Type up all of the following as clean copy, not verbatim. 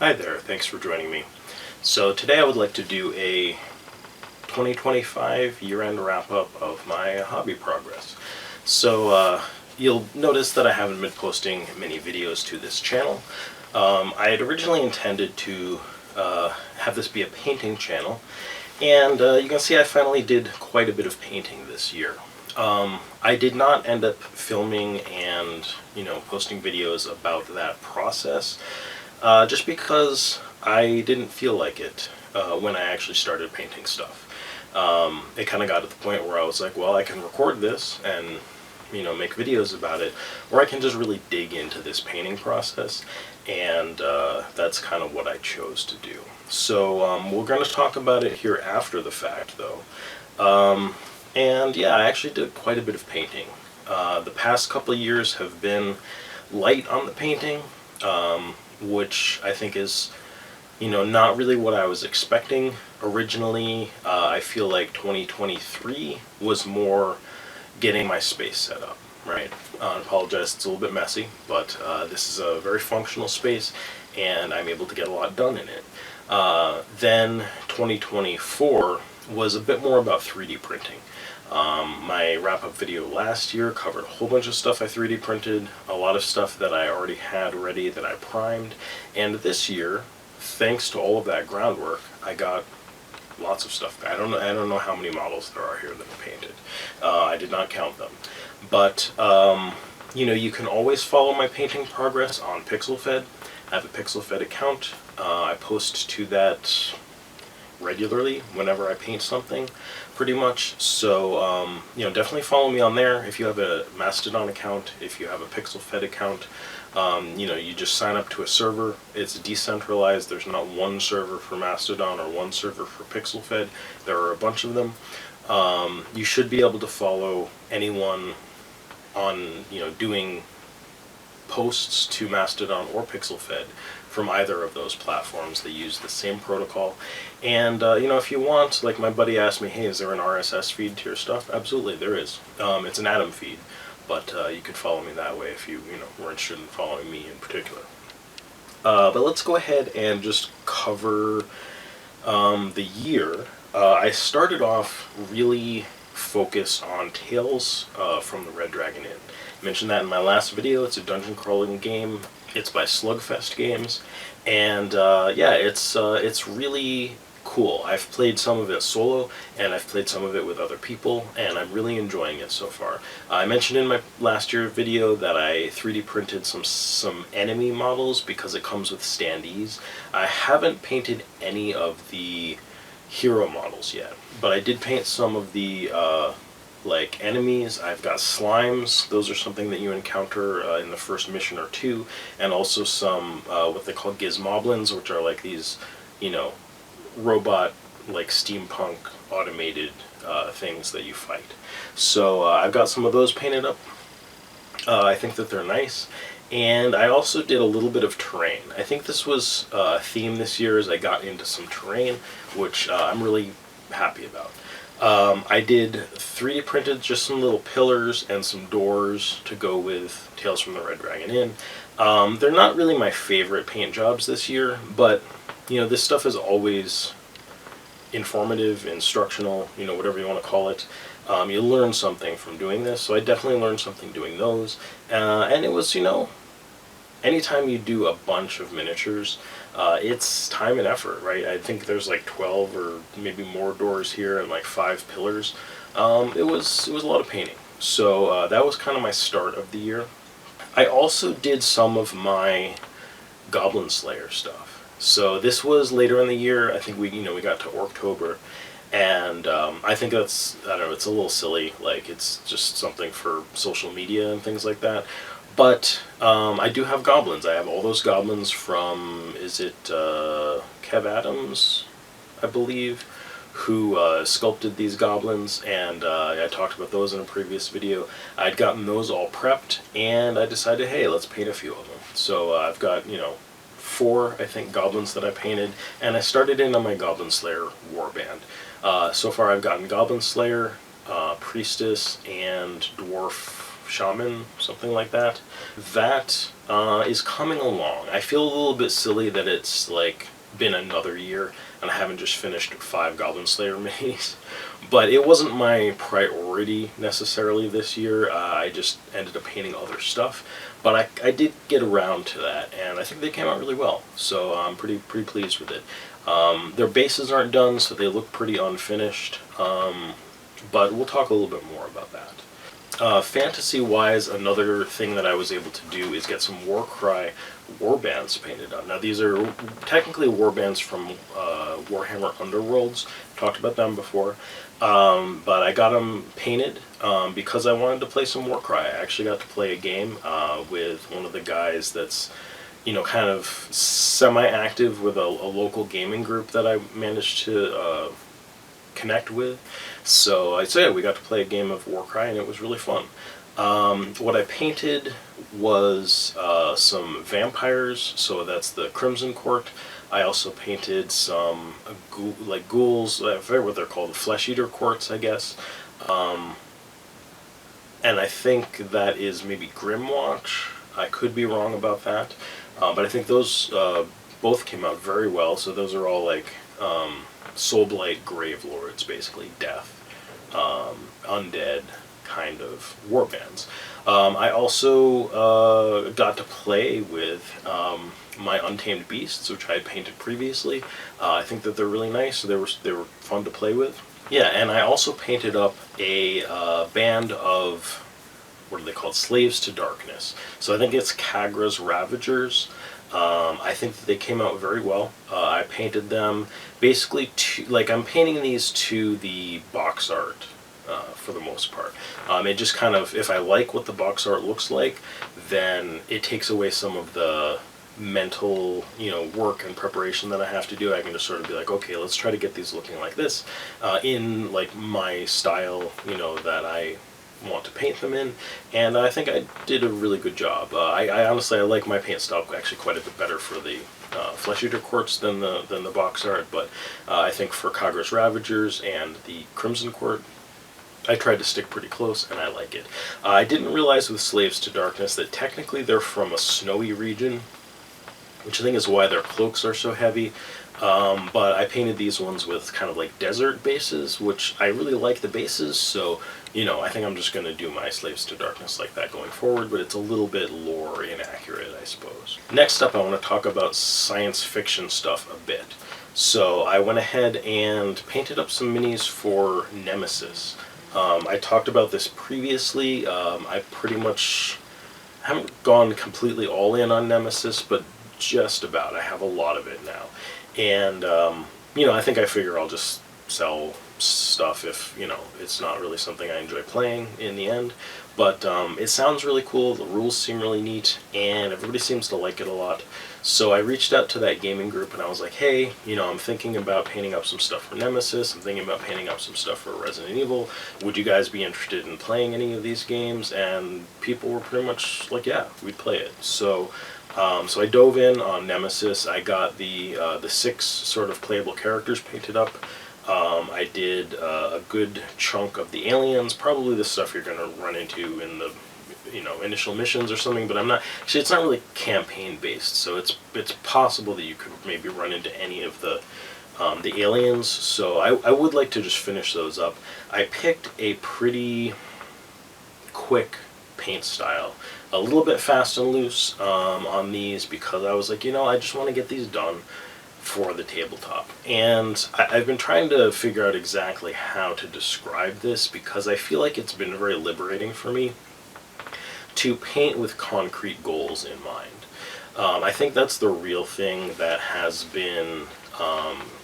Hi there, thanks for joining me. So today I would like to do a 2025 year-end wrap-up of my hobby progress. So you'll notice that I haven't been posting many videos to this channel. I had originally intended to have this be a painting channel, and you can see I finally did quite a bit of painting this year. I did not end up filming and posting videos about that process, just because I didn't feel like it when I actually started painting stuff. It kind of got to the point where I was like, well, I can record this and make videos about it, or I can just really dig into this painting process, and that's kind of what I chose to do. So we're going to talk about it here after the fact, though. And yeah, I actually did quite a bit of painting. The past couple of years have been light on the painting, which I think is not really what I was expecting originally. I feel like 2023 was more getting my space set up, right? I apologize, it's a little bit messy, but this is a very functional space, and I'm able to get a lot done in it. Then 2024 was a bit more about 3D printing. My wrap-up video last year covered a whole bunch of stuff I 3D printed, a lot of stuff that I already had ready that I primed, and this year, thanks to all of that groundwork, I got lots of stuff. I don't know how many models there are here that I painted. I did not count them. But you can always follow my painting progress on PixelFed. I have a PixelFed account. I post to that regularly whenever I paint something, pretty much. So definitely follow me on there. If you have a Mastodon account, if you have a PixelFed account, you just sign up to a server. It's decentralized. There's not one server for Mastodon or one server for PixelFed. There are a bunch of them. You should be able to follow anyone on doing posts to Mastodon or PixelFed from either of those platforms. They use the same protocol. And if you want, like my buddy asked me, hey, is there an RSS feed to your stuff? Absolutely, there is. It's an Atom feed, but you could follow me that way if you were interested in following me in particular. But let's go ahead and just cover the year. I started off really focused on Tales from the Red Dragon Inn. I mentioned that in my last video. It's a dungeon crawling game. It's by Slugfest Games, and yeah, it's really cool. I've played some of it solo, and I've played some of it with other people, and I'm really enjoying it so far. I mentioned in my last year video that I 3D printed some enemy models because it comes with standees. I haven't painted any of the hero models yet, but I did paint some of the like enemies. I've got slimes. Those are something that you encounter in the first mission or two, and also some what they call gizmoblins, which are like these robot, like steampunk automated things that you fight. So I've got some of those painted up. I think that they're nice. And I also did a little bit of terrain. I think this was a theme this year as I got into some terrain, which I'm really happy about. I did 3D printed just some little pillars and some doors to go with Tales from the Red Dragon Inn. They're not really my favorite paint jobs this year, but this stuff is always informative, instructional, whatever you want to call it. You learn something from doing this, so I definitely learned something doing those. And it was, anytime you do a bunch of miniatures, it's time and effort, right? I think there's like 12 or maybe more doors here and like 5 pillars. It was a lot of painting. So that was kind of my start of the year. I also did some of my Goblin Slayer stuff. So this was later in the year. I think we got to October, and I think that's, I don't know, it's a little silly. Like, it's just something for social media and things like that. But I do have goblins. I have all those goblins from, is it Kev Adams, I believe, who sculpted these goblins, and I talked about those in a previous video. I'd gotten those all prepped, and I decided, hey, let's paint a few of them. So I've got, 4, I think, goblins that I painted, and I started in on my Goblin Slayer warband. So far I've gotten Goblin Slayer, Priestess, and Dwarf Shaman, something like that. That is coming along. I feel a little bit silly that it's like been another year and I haven't just finished 5 Goblin Slayer minis. But it wasn't my priority necessarily this year. I just ended up painting other stuff. But I did get around to that, and I think they came out really well. So I'm pretty pleased with it. Their bases aren't done, so they look pretty unfinished. But we'll talk a little bit more about that. Fantasy-wise, another thing that I was able to do is get some Warcry warbands painted on. Now these are technically warbands from Warhammer Underworlds. Talked about them before. But I got them painted because I wanted to play some Warcry. I actually got to play a game with one of the guys that's, kind of semi-active with a local gaming group that I managed to connect with. So we got to play a game of Warcry, and it was really fun. What I painted was some vampires, so that's the Crimson Court. I also painted some ghouls, I forget what they're called, the Flesh Eater Courts, I guess. And I think that is maybe Grimwatch. I could be wrong about that. But I think those both came out very well, so those are all like Soulblight Grave Lords, basically death, undead kind of warbands. I also got to play with my Untamed Beasts, which I had painted previously. I think that they're really nice. They were fun to play with. Yeah, and I also painted up a band of, what are they called? Slaves to Darkness. So I think it's Kagra's Ravagers. I think that they came out very well. I painted them basically I'm painting these to the box art for the most part. It just kind of, if I like what the box art looks like, then it takes away some of the mental, work and preparation that I have to do. I can just sort of be like, okay, let's try to get these looking like this, in like my style, that I want to paint them in, and I think I did a really good job. I honestly, I like my paint style actually quite a bit better for the Flesh Eater Courts than the box art, but I think for Kagra's Ravagers and the Crimson Court, I tried to stick pretty close, and I like it. I didn't realize with Slaves to Darkness that technically they're from a snowy region, which I think is why their cloaks are so heavy. But I painted these ones with kind of like desert bases, which I really like the bases, so, I think I'm just going to do my Slaves to Darkness like that going forward, but it's a little bit lore inaccurate, I suppose. Next up, I want to talk about science fiction stuff a bit. So I went ahead and painted up some minis for Nemesis. I talked about this previously. I pretty much haven't gone completely all in on Nemesis, but just about. I have a lot of it now. And, I think I figure I'll just sell stuff if, it's not really something I enjoy playing in the end. But it sounds really cool, the rules seem really neat, and everybody seems to like it a lot. So I reached out to that gaming group and I was like, hey, I'm thinking about painting up some stuff for Nemesis, I'm thinking about painting up some stuff for Resident Evil. Would you guys be interested in playing any of these games? And people were pretty much like, yeah, we'd play it. So I dove in on Nemesis. I got the 6 sort of playable characters painted up. I did a good chunk of the aliens, probably the stuff you're going to run into in the initial missions or something, but actually it's not really campaign based, so it's possible that you could maybe run into any of the aliens, so I would like to just finish those up. I picked a pretty quick paint style, a little bit fast and loose on these, because I was like, I just want to get these done for the tabletop. And I've been trying to figure out exactly how to describe this, because I feel like it's been very liberating for me to paint with concrete goals in mind. I think that's the real thing that has been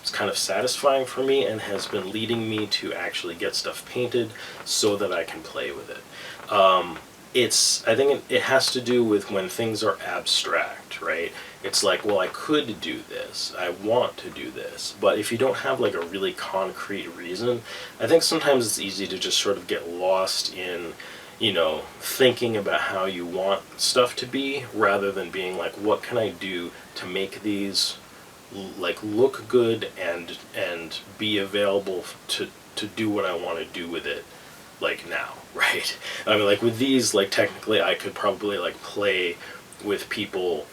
it's kind of satisfying for me and has been leading me to actually get stuff painted so that I can play with it. I think it has to do with when things are abstract, right? It's like, well, I could do this, I want to do this, but if you don't have like a really concrete reason, I think sometimes it's easy to just sort of get lost in, thinking about how you want stuff to be, rather than being like, what can I do to make these like look good and be available to do what I want to do with it like now, right? I mean, like with these, like technically I could probably like play with people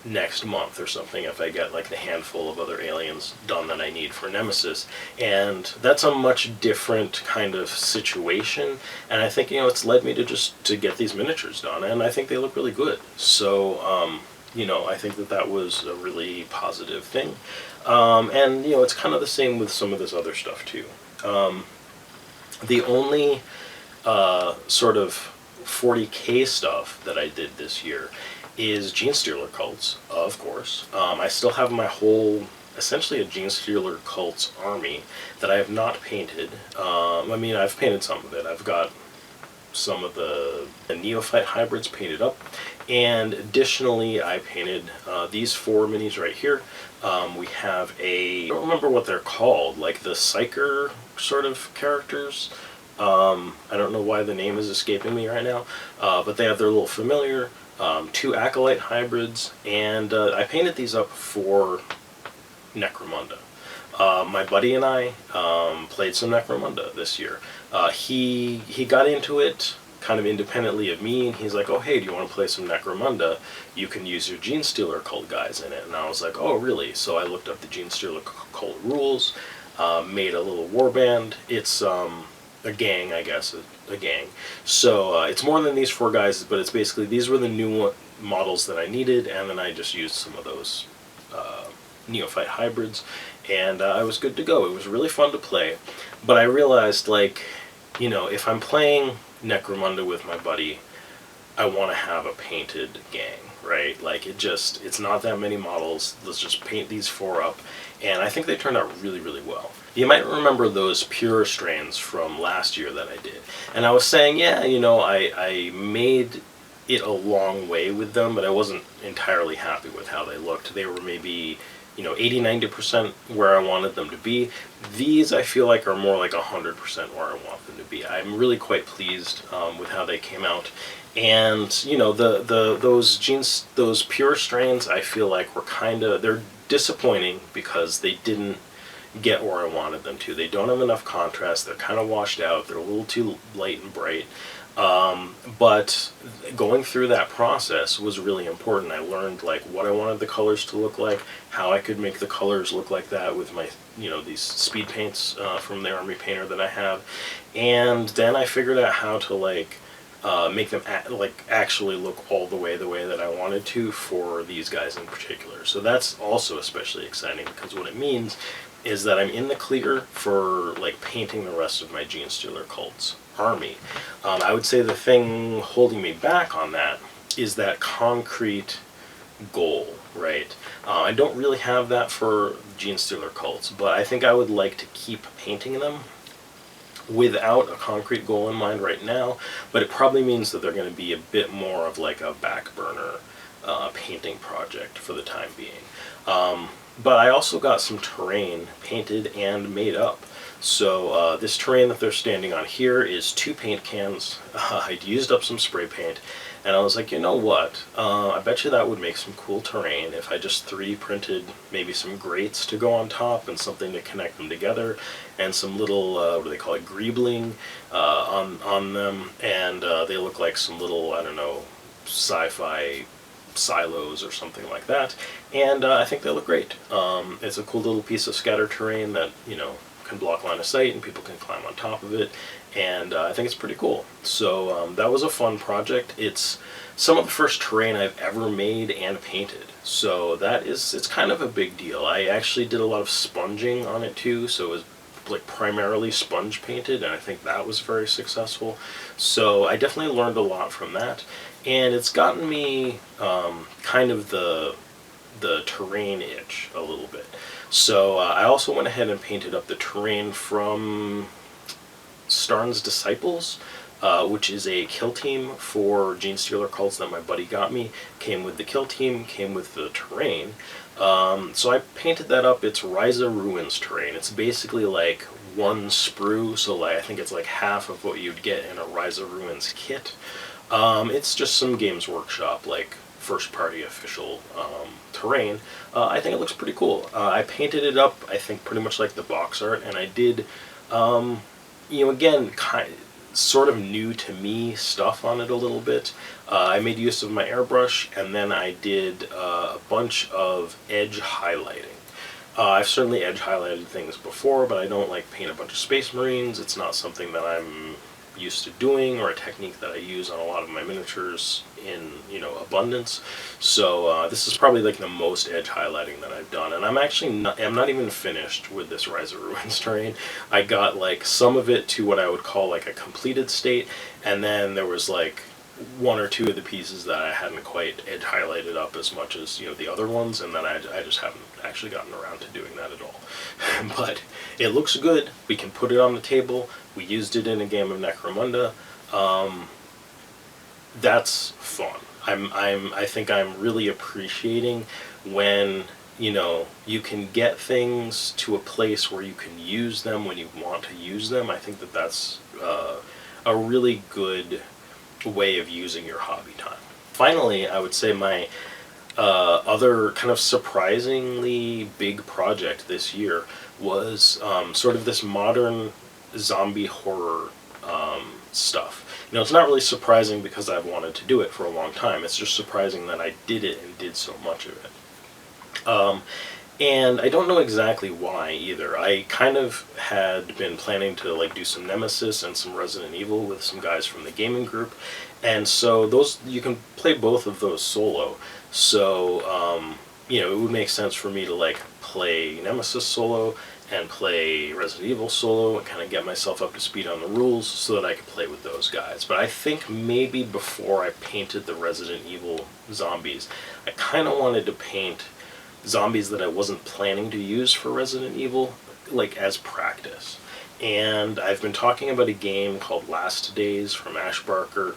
next month or something if I get like the handful of other aliens done that I need for Nemesis, and that's a much different kind of situation, and I think, you know, it's led me to just to get these miniatures done, and I think they look really good. So you know, I think that that was a really positive thing, and you know, it's kind of the same with some of this other stuff too. The only sort of 40K stuff that I did this year is Genestealer cults, of course. I still have my whole, essentially a Genestealer cults army that I have not painted. I mean, I've painted some of it. I've got some of the Neophyte hybrids painted up, and additionally I painted these 4 minis right here. We have I don't remember what they're called, like the Psyker sort of characters. I don't know why the name is escaping me right now, but they have their little familiar, 2 Acolyte hybrids, and I painted these up for Necromunda. My buddy and I played some Necromunda this year. He got into it kind of independently of me, and he's like, oh hey, do you want to play some Necromunda? You can use your Genestealer cult guys in it. And I was like, oh really? So I looked up the Genestealer cult rules, made a little warband. It's a gang, I guess, a gang. So it's more than these 4 guys, but it's basically, these were the new models that I needed, and then I just used some of those Neophyte hybrids, and I was good to go. It was really fun to play, but I realized, like, you know, if I'm playing Necromunda with my buddy, I want to have a painted gang, right? Like, it's not that many models. Let's just paint these 4 up, and I think they turned out really, really well. You might remember those pure strains from last year that I did, and I was saying, yeah, you know, I made it a long way with them, but I wasn't entirely happy with how they looked. They were maybe, you know, 80-90% where I wanted them to be. These, I feel like, are more like 100% where I want them to be. I'm really quite pleased with how they came out. And, you know, those pure strains, I feel like were they're disappointing because they didn't get where I wanted them to. They don't have enough contrast. They're kind of washed out. They're a little too light and bright. But going through that process was really important. I learned like what I wanted the colors to look like, how I could make the colors look like that with my, you know, these speed paints from the army painter that I have, and then I figured out how to like make them actually look all the way that I wanted to for these guys in particular. So that's also especially exciting, because what it means is that I'm in the clear for like painting the rest of my Genestealer cults army. I would say the thing holding me back on that is that concrete goal, right? I don't really have that for Genestealer cults, but I think I would like to keep painting them without a concrete goal in mind right now, but it probably means that they're going to be a bit more of like a back burner painting project for the time being. But I also got some terrain painted and made up. So this terrain that they're standing on here is 2 paint cans. I'd used up some spray paint, and I was like, you know what, I bet you that would make some cool terrain if I just 3D printed maybe some grates to go on top and something to connect them together, and some little, what do they call it, greebling on them, and they look like some little, I don't know, sci-fi silos or something like that, and I think they look great. It's a cool little piece of scatter terrain that, you know, can block line of sight and people can climb on top of it, and I think it's pretty cool. So that was a fun project. It's some of the first terrain I've ever made and painted, so it's kind of a big deal. I actually did a lot of sponging on it too, so it was like primarily sponge painted, and I think that was very successful. So I definitely learned a lot from that, and it's gotten me kind of the terrain itch a little bit. So I also went ahead and painted up the terrain from Starn's Disciples, which is a kill team for Genestealer cults that my buddy got me. Came with the kill team, came with the terrain. So I painted that up. It's Ryza Ruins terrain. It's basically like 1 sprue, so like, I think it's like half of what you'd get in a Ryza Ruins kit. It's just some Games Workshop, like first party official terrain. I think it looks pretty cool. I painted it up, I think, pretty much like the box art, and I did, you know, again, sort of new to me stuff on it a little bit. I made use of my airbrush, and then I did a bunch of edge highlighting. I've certainly edge highlighted things before, but I don't like paint a bunch of Space Marines. It's not something that I'm used to doing, or a technique that I use on a lot of my miniatures in, abundance. So this is probably like the most edge highlighting that I've done, and I'm not even finished with this Rise of Ruins terrain. I got like some of it to what I would call like a completed state, and then there was like one or two of the pieces that I hadn't quite edge highlighted up as much as the other ones, and then I just haven't actually gotten around to doing that at all. But it looks good. We can put it on the table. We used it in a game of Necromunda. That's fun. I think I'm really appreciating when you can get things to a place where you can use them when you want to use them. I think that's a really good way of using your hobby time. Finally, I would say my other kind of surprisingly big project this year was sort of this modern zombie horror stuff. It's not really surprising because I've wanted to do it for a long time. It's just surprising that I did it and did so much of it. And I don't know exactly why either. I kind of had been planning to like do some Nemesis and some Resident Evil with some guys from the gaming group, and so you can play both of those solo. So it would make sense for me to like play Nemesis solo and play Resident Evil solo and kind of get myself up to speed on the rules so that I could play with those guys. But I think maybe before I painted the Resident Evil zombies, I kind of wanted to paint zombies that I wasn't planning to use for Resident Evil, like as practice. And I've been talking about a game called Last Days from Ash Barker,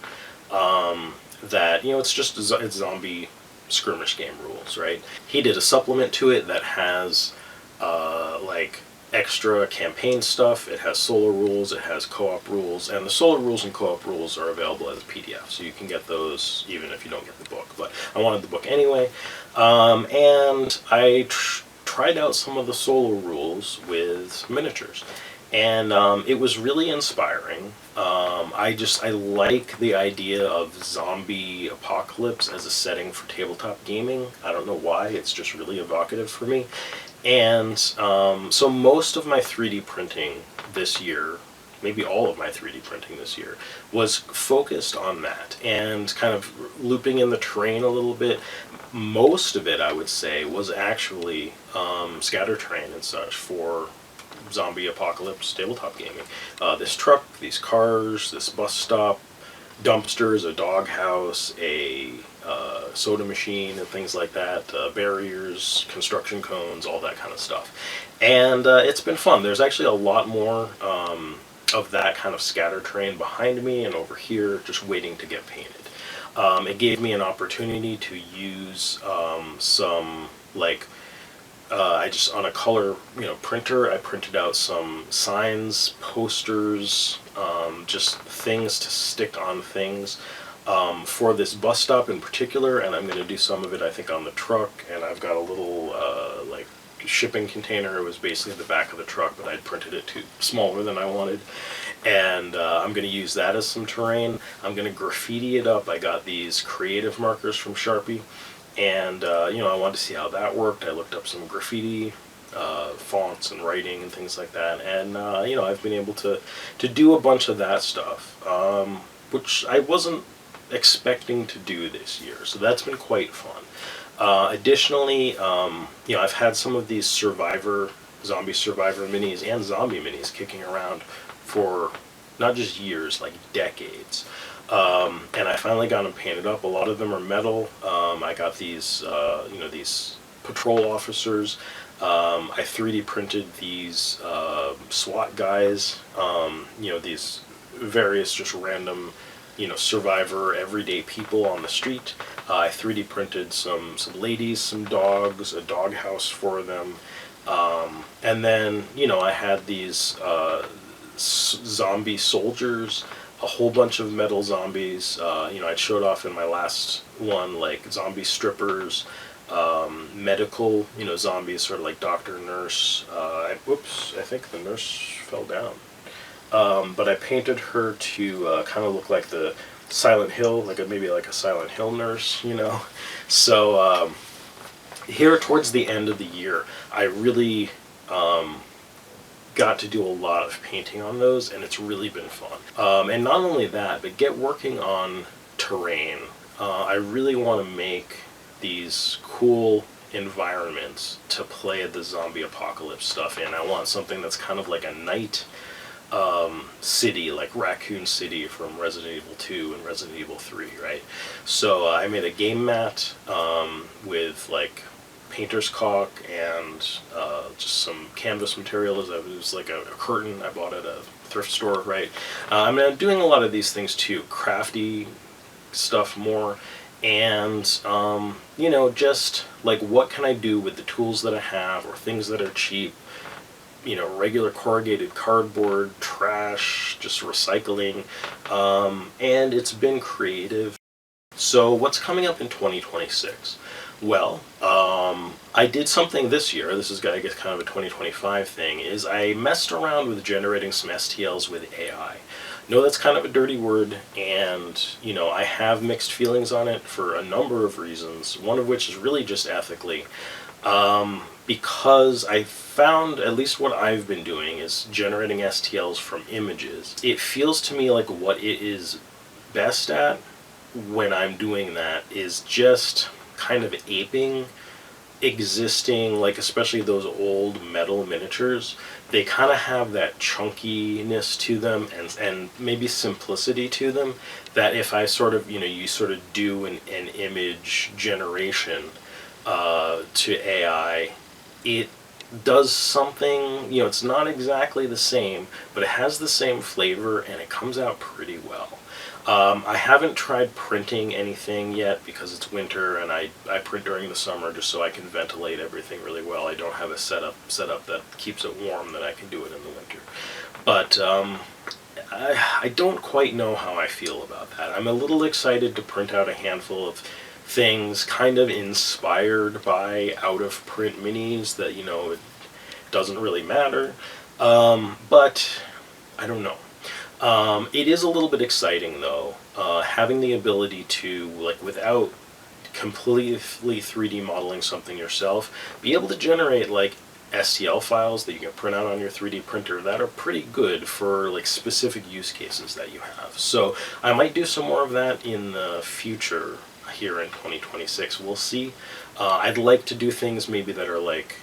that, it's zombie skirmish game rules, right? He did a supplement to it that has, like, extra campaign stuff. It has solo rules, it has co-op rules, and the solo rules and co-op rules are available as a PDF, so you can get those even if you don't get the book. But I wanted the book anyway, and I tried out some of the solo rules with miniatures, and it was really inspiring. I like the idea of zombie apocalypse as a setting for tabletop gaming. I don't know why, it's just really evocative for me. And so most of my 3D printing this year, maybe all of my 3D printing this year, was focused on that and kind of looping in the terrain a little bit. Most of it, I would say, was actually scatter terrain and such for zombie apocalypse tabletop gaming. This truck, these cars, this bus stop, dumpsters, a doghouse, a soda machine and things like that, barriers, construction cones, all that kind of stuff. And it's been fun. There's actually a lot more of that kind of scatter terrain behind me and over here just waiting to get painted. It gave me an opportunity to use some, like, I just, on a color printer, I printed out some signs, posters, just things to stick on things for this bus stop in particular, and I'm going to do some of it, I think, on the truck. And I've got a little like shipping container. It was basically the back of the truck, but I'd printed it too smaller than I wanted, and I'm going to use that as some terrain. I'm going to graffiti it up. I got these creative markers from Sharpie, and I wanted to see how that worked. I looked up some graffiti fonts and writing and things like that, and I've been able to do a bunch of that stuff, which I wasn't expecting to do this year, so that's been quite fun. Additionally, I've had some of these zombie survivor minis and zombie minis kicking around for not just years, like decades. And I finally got them painted up. A lot of them are metal. I got these, these patrol officers. I 3D printed these SWAT guys. These various just random, survivor, everyday people on the street. I 3D printed some ladies, some dogs, a doghouse for them. And then, I had these zombie soldiers, a whole bunch of metal zombies. I showed off in my last one, like zombie strippers, medical, zombies, sort of like doctor, nurse. Whoops, I think the nurse fell down. but I painted her to kind of look like the Silent Hill, maybe like a Silent Hill nurse, you know. So here towards the end of the year, I really got to do a lot of painting on those, and it's really been fun. And not only that, but get working on terrain. I really want to make these cool environments to play the zombie apocalypse stuff in. I want something that's kind of like a night city, like Raccoon City from Resident Evil 2 and Resident Evil 3, right? So I made a game mat with like painter's caulk and just some canvas material. It was like a curtain I bought at a thrift store, right? I'm doing a lot of these things too, crafty stuff more, and you know, just like what can I do with the tools that I have or things that are cheap, you know, regular corrugated cardboard, trash, just recycling, and it's been creative. So what's coming up in 2026? Well, I did something this year, this is I guess kind of a 2025 thing, is I messed around with generating some STLs with AI. No, that's kind of a dirty word, and, you know, I have mixed feelings on it for a number of reasons, one of which is really just ethically. Because I found, at least what I've been doing, is generating STLs from images. It feels to me like what it is best at when I'm doing that is just kind of aping existing, like especially those old metal miniatures. They kind of have that chunkiness to them and maybe simplicity to them that if I sort of, you know, you sort of do an image generation to AI, it does something, you know, it's not exactly the same, but it has the same flavor and it comes out pretty well. I haven't tried printing anything yet because it's winter and I print during the summer just so I can ventilate everything really well. I don't have a setup that keeps it warm that I can do it in the winter. But I don't quite know how I feel about that. I'm a little excited to print out a handful of things kind of inspired by out-of-print minis that, you know, it doesn't really matter. But I don't know. It is a little bit exciting, though, having the ability to, like, without completely 3D modeling something yourself, be able to generate, like, STL files that you can print out on your 3D printer that are pretty good for, like, specific use cases that you have. So I might do some more of that in the future here in 2026. We'll see. I'd like to do things maybe that are, like,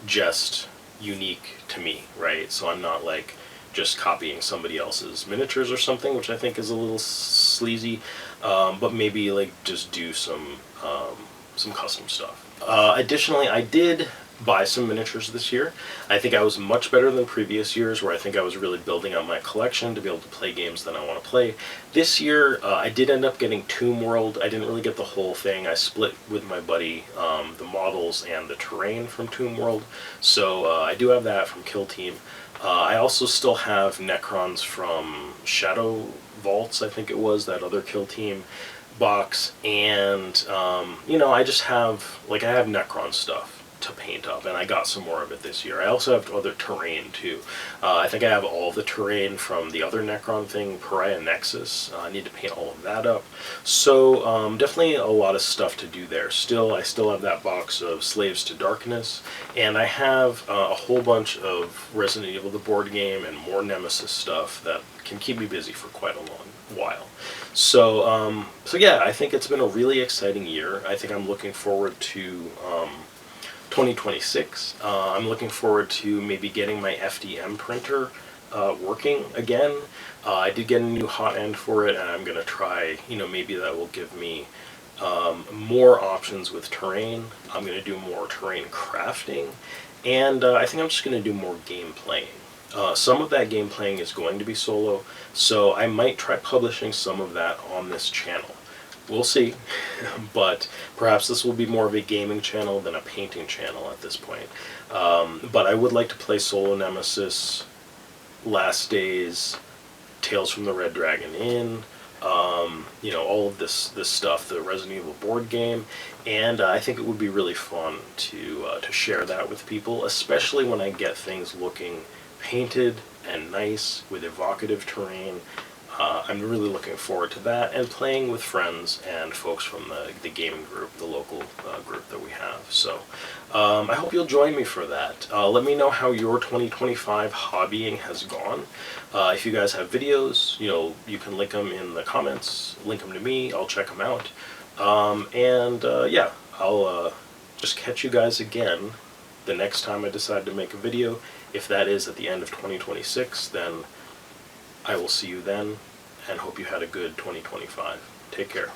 just unique to me, right? So I'm not, like, just copying somebody else's miniatures or something, which I think is a little sleazy, but maybe like just do some custom stuff. Additionally, I did buy some miniatures this year. I think I was much better than previous years where I think I was really building out my collection to be able to play games that I want to play. This year, I did end up getting Tomb World. I didn't really get the whole thing. I split with my buddy the models and the terrain from Tomb World, so I do have that from Kill Team. I also still have Necrons from Shadow Vaults, I think it was, that other Kill Team box, and, you know, I just have, like, I have Necron stuff to paint up, and I got some more of it this year. I also have other terrain, too. I think I have all the terrain from the other Necron thing, Pariah Nexus. I need to paint all of that up. So, definitely a lot of stuff to do there. I still have that box of Slaves to Darkness, and I have a whole bunch of Resident Evil, the board game, and more Nemesis stuff that can keep me busy for quite a long while. So, so yeah, I think it's been a really exciting year. I think I'm looking forward to 2026. I'm looking forward to maybe getting my FDM printer working again. I did get a new hot end for it, and I'm going to try, you know, maybe that will give me more options with terrain. I'm going to do more terrain crafting, and I think I'm just going to do more game playing. Some of that game playing is going to be solo, so I might try publishing some of that on this channel. We'll see, but perhaps this will be more of a gaming channel than a painting channel at this point. But I would like to play solo Nemesis, Last Days, Tales from the Red Dragon Inn, you know, all of this stuff, the Resident Evil board game, and I think it would be really fun to share that with people, especially when I get things looking painted and nice with evocative terrain. I'm really looking forward to that and playing with friends and folks from the gaming group, the local group that we have. So I hope you'll join me for that. Let me know how your 2025 hobbying has gone. If you guys have videos, you can link them in the comments, link them to me, I'll check them out. Yeah, I'll just catch you guys again the next time I decide to make a video. If that is at the end of 2026, then I will see you then, and hope you had a good 2025. Take care.